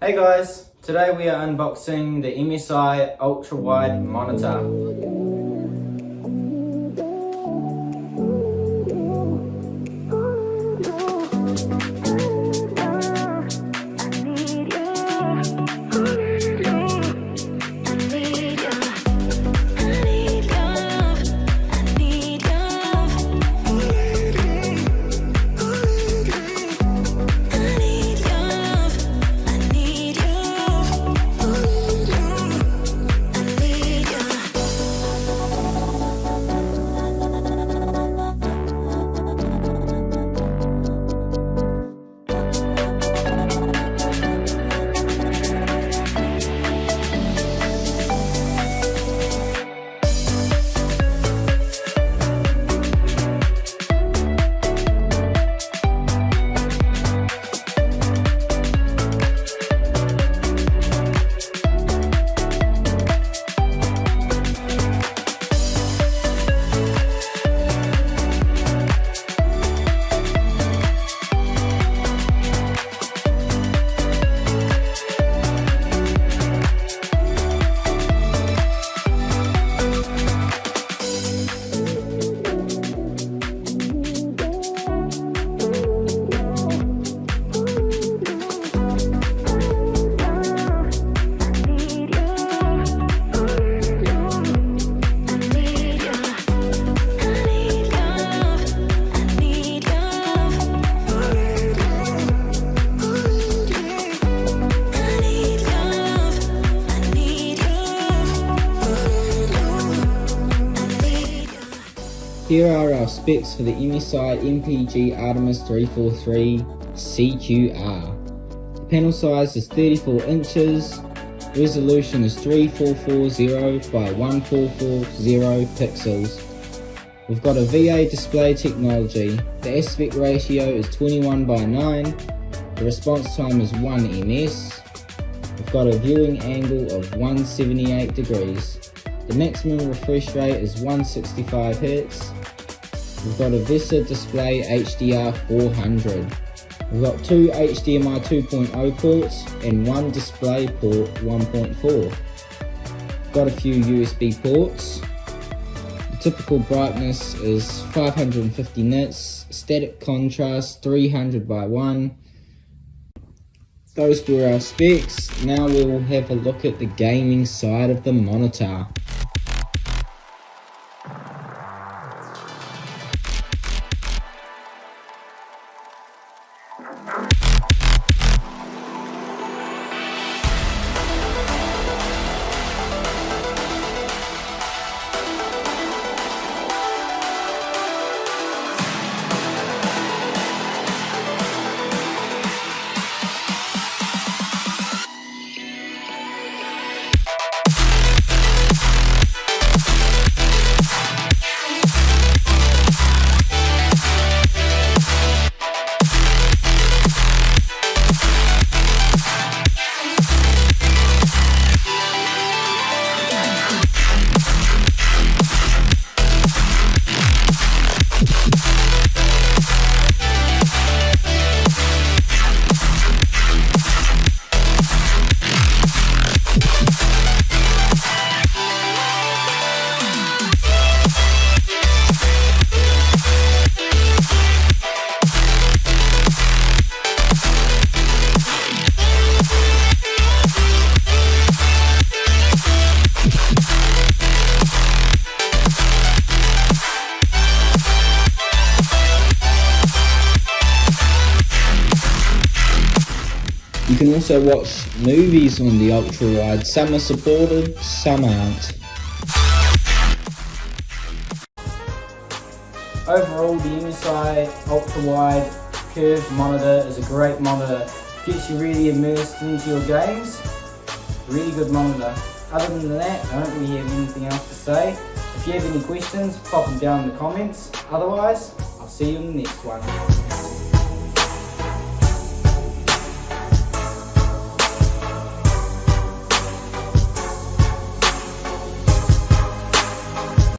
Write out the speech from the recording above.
Hey guys, today we are unboxing the MSI ultra wide monitor. Here are our specs for the MSI MPG Artemis 343 CQR. The panel size is 34 inches, resolution is 3440 by 1440 pixels. We've got a VA display technology. The aspect ratio is 21:9, the response time is 1 ms. We've got a viewing angle of 178 degrees. The maximum refresh rate is 165 Hz. We've got a VESA display HDR 400. We've got two HDMI 2.0 ports and one display port 1.4. Got a few USB ports. The typical brightness is 550 nits, static contrast 300:1. Those were our specs. Now we will have a look at the gaming side of the monitor. You can also watch movies on the ultra wide. Some are supported, some aren't. Overall, the MSI ultra wide curved monitor is a great monitor. Gets you really immersed into your games. Really good monitor. Other than that, I don't really have anything else to say. If you have any questions, pop them down in the comments. Otherwise, I'll see you in the next one.